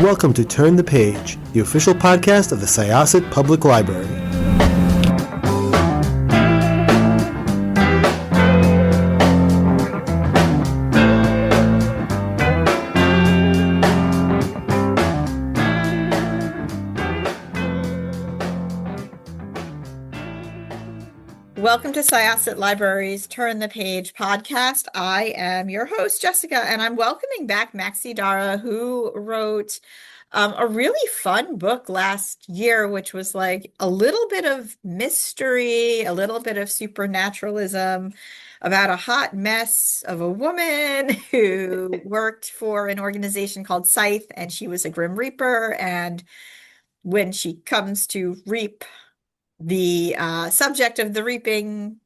welcome to Turn the Page, the official podcast of the Syosset Public Library. Welcome to Syosset Library's Turn the Page podcast. I am your host, Jessica, and I'm welcoming back Maxie Dara, who wrote a really fun book last year, which was like a little bit of mystery, a little bit of supernaturalism about a hot mess of a woman who worked for an organization called SCYTHE, and she was a Grim Reaper. And when she comes to reap, the subject of the reaping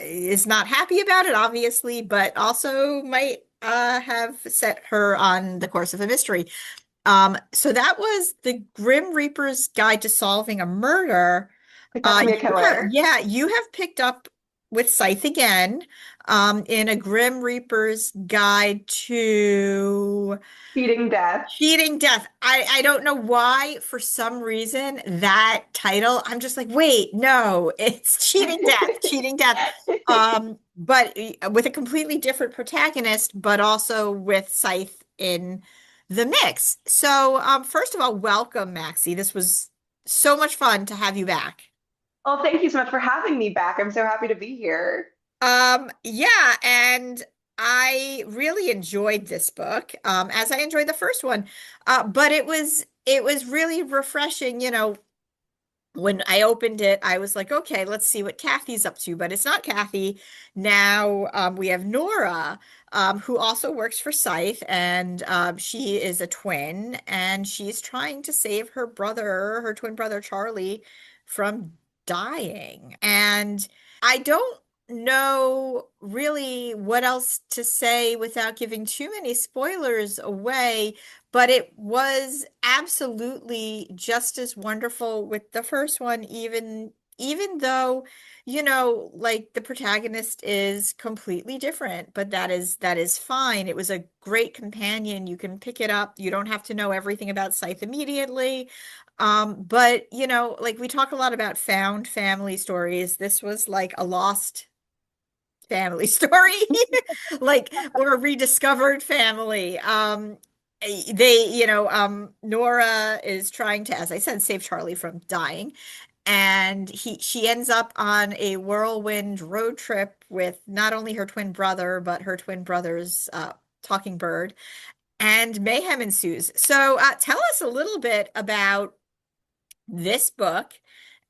is not happy about it, obviously, but also might have set her on the course of a mystery. So that was the Grim Reaper's Guide to Solving a Murder. That's me a killer. You have picked up with SCYTHE again, in a Grim Reaper's Guide to Cheating Death. Cheating Death. I don't know why, for some reason, that title, I'm just like, wait, no, it's Cheating Death, Cheating Death. But with a completely different protagonist, but also with SCYTHE in the mix. So, first of all, welcome, Maxie. This was so much fun to have you back. Well, thank you so much for having me back. I'm so happy to be here. Yeah, and I really enjoyed this book, as I enjoyed the first one. But it was really refreshing. You know, when I opened it, I was like, okay, let's see what Kathy's up to. But it's not Kathy. Now, we have Nora, who also works for SCYTHE, and she is a twin, and she's trying to save her brother, her twin brother Charlie, from dying. And I don't know really what else to say without giving too many spoilers away, but it was absolutely just as wonderful with the first one, even though, you know, like the protagonist is completely different, but that is fine. It was a great companion. You can pick it up. You don't have to know everything about SCYTHE immediately. But you know, like we talk a lot about found family stories. This was like a lost family story, like, or a rediscovered family. Nora is trying to, as I said, save Charlie from dying. And she ends up on a whirlwind road trip with not only her twin brother, but her twin brother's talking bird, and mayhem ensues. So tell us a little bit about this book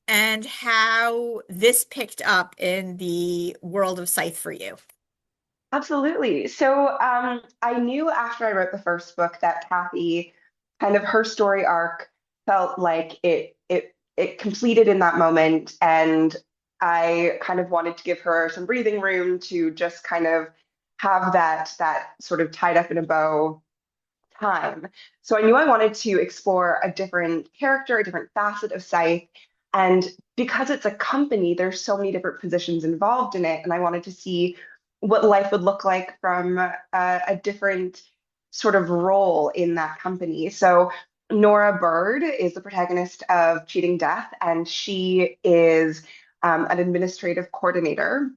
and how this picked up in the world of SCYTHE for you. Absolutely. So I knew after I wrote the first book that Kathy, kind of her story arc felt like it completed in that moment. And I kind of wanted to give her some breathing room to just kind of have that sort of tied up in a bow time. So I knew I wanted to explore a different character, a different facet of SCYTHE. And because it's a company, there's so many different positions involved in it. And I wanted to see what life would look like from a different sort of role in that company. So Nora Bird is the protagonist of Cheating Death, and she is an administrative coordinator.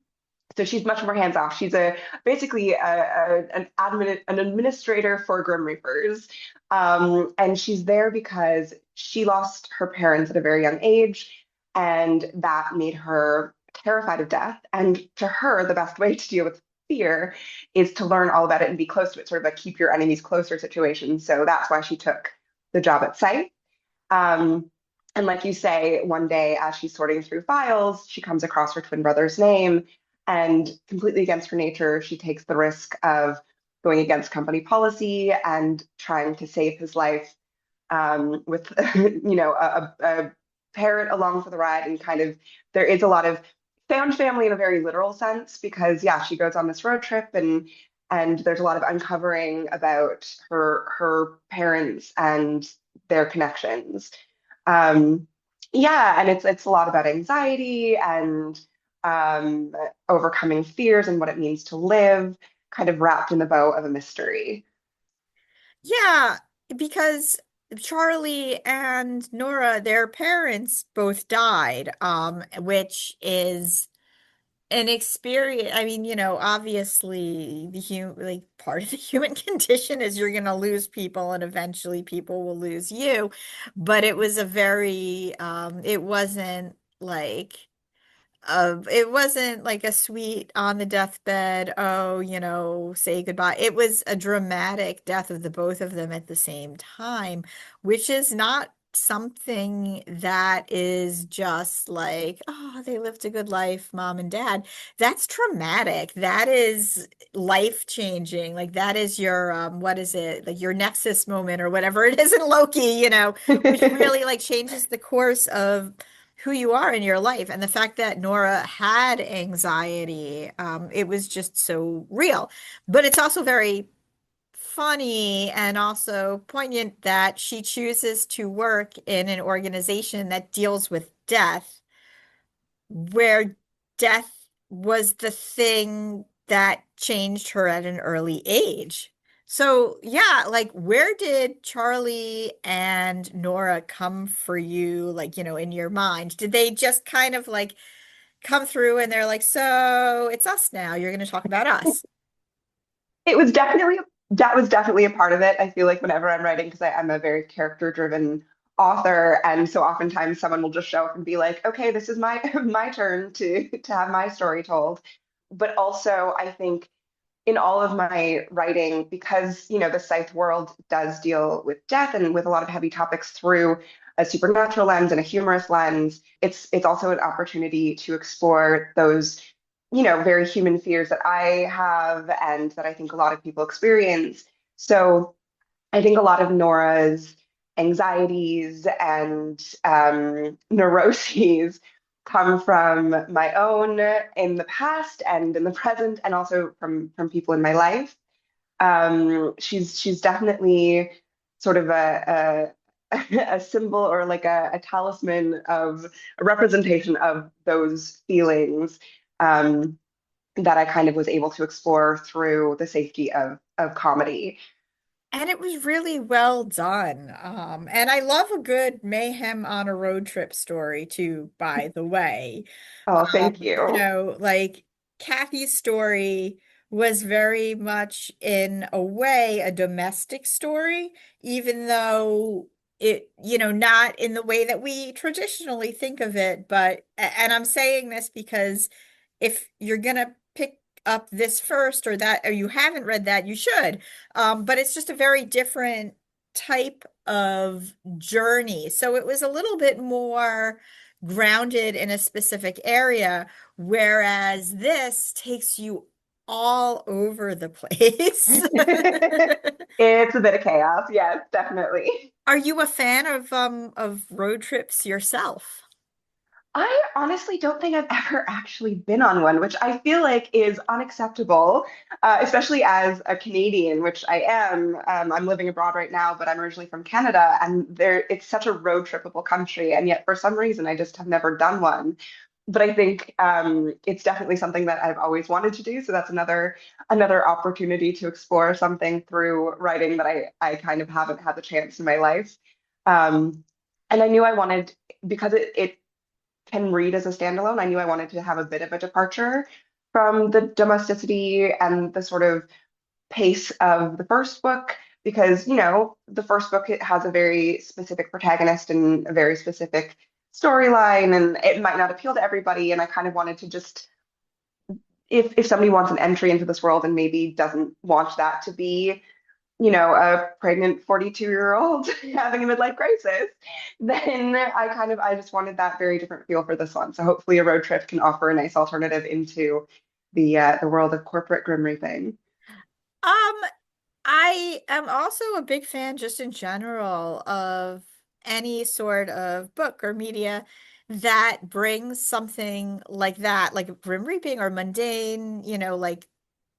So she's much more hands off. She's basically an administrator for Grim Reapers, and she's there because she lost her parents at a very young age, and that made her terrified of death. And to her, the best way to deal with fear is to learn all about it and be close to it, sort of like keep your enemies closer situation. So that's why she took the job at SCYTHE. And like you say, one day as she's sorting through files, she comes across her twin brother's name. And completely against her nature, she takes the risk of going against company policy and trying to save his life, with, a parrot along for the ride. And kind of, there is a lot of found family in a very literal sense, because yeah, she goes on this road trip and there's a lot of uncovering about her parents and their connections. Yeah, and it's a lot about anxiety and overcoming fears and what it means to live, kind of wrapped in the bow of a mystery. Yeah, because Charlie and Nora, their parents both died, which is an experience. I mean, obviously the human, like part of the human condition is you're going to lose people and eventually people will lose you. But it was a very, it wasn't like, it wasn't like a sweet on the deathbed, oh, say goodbye. It was a dramatic death of the both of them at the same time, which is not something that is just like, oh, they lived a good life, mom and dad. That's traumatic. That is life changing. Like that is your what is it? Like your nexus moment or whatever it is in Loki, which really like changes the course of who you are in your life. And the fact that Nora had anxiety, it was just so real. But it's also very funny and also poignant that she chooses to work in an organization that deals with death, where death was the thing that changed her at an early age. So, yeah, like where did Charlie and Nora come for you, like, in your mind? Did they just kind of like come through and they're like, so it's us now, you're going to talk about us? It was definitely that was definitely a part of it. I feel like whenever I'm writing, because I'm a very character-driven author, and so oftentimes someone will just show up and be like, "Okay, this is my my turn to have my story told." But also, I think in all of my writing, because the scythe world does deal with death and with a lot of heavy topics through a supernatural lens and a humorous lens, it's also an opportunity to explore those very human fears that I have and that I think a lot of people experience. So I think a lot of Nora's anxieties and neuroses come from my own in the past and in the present, and also from people in my life. She's definitely sort of a symbol or like a talisman of a representation of those feelings that I kind of was able to explore through the safety of comedy. And it was really well done. And I love a good mayhem on a road trip story too, by the way. Oh, thank you. Like Kathy's story was very much in a way a domestic story, even though it, not in the way that we traditionally think of it, but, and I'm saying this because if you're gonna pick up this first or that, or you haven't read that, you should. But it's just a very different type of journey. So it was a little bit more grounded in a specific area, whereas this takes you all over the place. It's a bit of chaos. Yes, definitely. Are you a fan of road trips yourself? I honestly don't think I've ever actually been on one, which I feel like is unacceptable, especially as a Canadian, which I am. I'm living abroad right now, but I'm originally from Canada, and it's such a road trippable country, and yet for some reason I just have never done one. But I think it's definitely something that I've always wanted to do. So that's another opportunity to explore something through writing that I kind of haven't had the chance in my life. Um, and I knew I wanted because it can read as a standalone. I knew I wanted to have a bit of a departure from the domesticity and the sort of pace of the first book because, the first book it has a very specific protagonist and a very specific storyline, and it might not appeal to everybody. And I kind of wanted to just, if somebody wants an entry into this world and maybe doesn't want that to be a pregnant 42-year-old having a midlife crisis, then I just wanted that very different feel for this one. So hopefully a road trip can offer a nice alternative into the world of corporate grim reaping. Um, I am also a big fan, just in general, of any sort of book or media that brings something like that, like grim reaping or mundane, like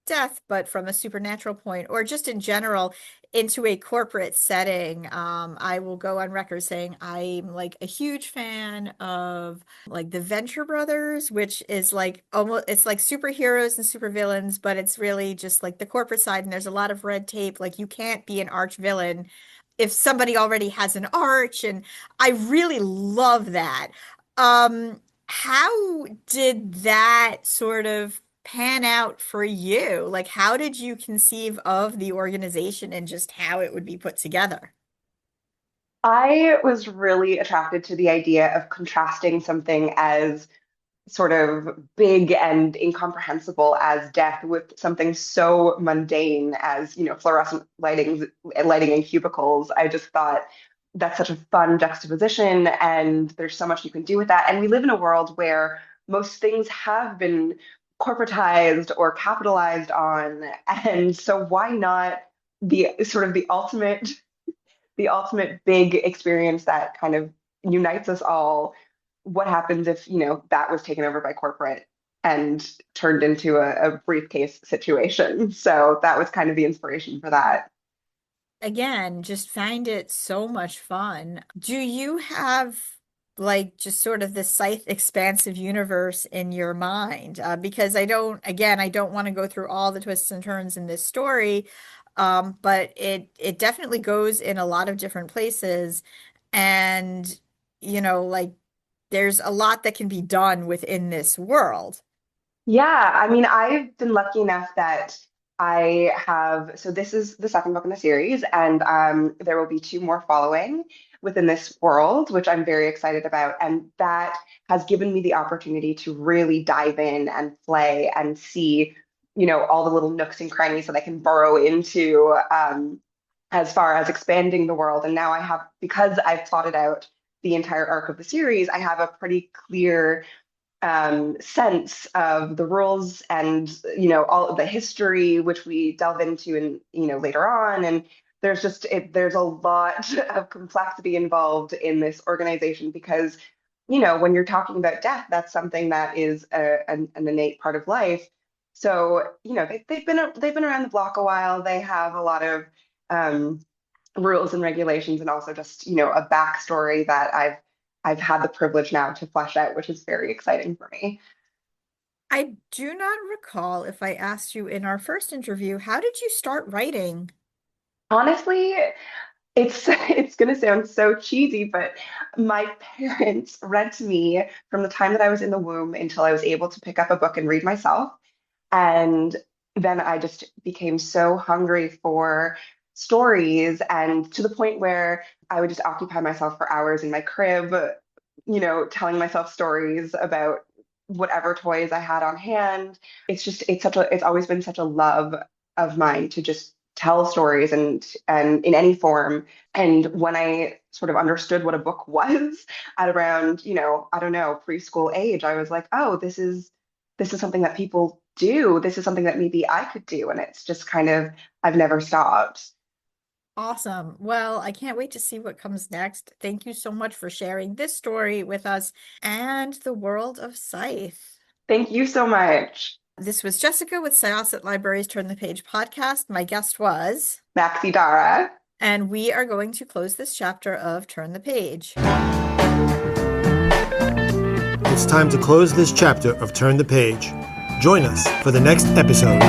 death, but from a supernatural point, or just in general into a corporate setting. I will go on record saying I'm like a huge fan of like the Venture Brothers, which is like almost it's like superheroes and supervillains, but it's really just like the corporate side, and there's a lot of red tape. Like you can't be an arch villain if somebody already has an arch, and I really love that. How did that sort of pan out for you? Like, how did you conceive of the organization and just how it would be put together? I was really attracted to the idea of contrasting something as sort of big and incomprehensible as death with something so mundane as, fluorescent lighting in cubicles. I just thought that's such a fun juxtaposition, and there's so much you can do with that. And we live in a world where most things have been corporatized or capitalized on. And so why not the sort of the ultimate big experience that kind of unites us all? What happens if, that was taken over by corporate and turned into a briefcase situation? So that was kind of the inspiration for that. Again, just find it so much fun. Do you have like just sort of this scythe expansive universe in your mind? Because I don't want to go through all the twists and turns in this story, but it definitely goes in a lot of different places, and like there's a lot that can be done within this world. Yeah, I mean, I've been lucky enough that so this is the second book in the series, and there will be two more following within this world, which I'm very excited about. And that has given me the opportunity to really dive in and play and see, all the little nooks and crannies that I can burrow into, as far as expanding the world. And now because I've plotted out the entire arc of the series, I have a pretty clear sense of the rules and all of the history, which we delve into in later on. And there's a lot of complexity involved in this organization because when you're talking about death, that's something that is an innate part of life. So they've been around the block a while. They have a lot of um, rules and regulations, and also just a backstory that I've had the privilege now to flesh out, which is very exciting for me. I do not recall if I asked you in our first interview, how did you start writing? Honestly, it's going to sound so cheesy, but my parents read to me from the time that I was in the womb until I was able to pick up a book and read myself. And then I just became so hungry for stories, and to the point where I would just occupy myself for hours in my crib, telling myself stories about whatever toys I had on hand. It's always been such a love of mine to just tell stories and in any form. And when I sort of understood what a book was at around, I don't know, preschool age, I was like, oh, this is something that people do. This is something that maybe I could do. And it's just kind of, I've never stopped. Awesome. Well, I can't wait to see what comes next. Thank you so much for sharing this story with us and the world of Scythe. Thank you so much. This was Jessica with SCYTHE Libraries Turn the Page podcast. My guest was, Maxie Dara. and we are going to close this chapter of Turn the Page. It's time to close this chapter of Turn the Page. Join us for the next episode.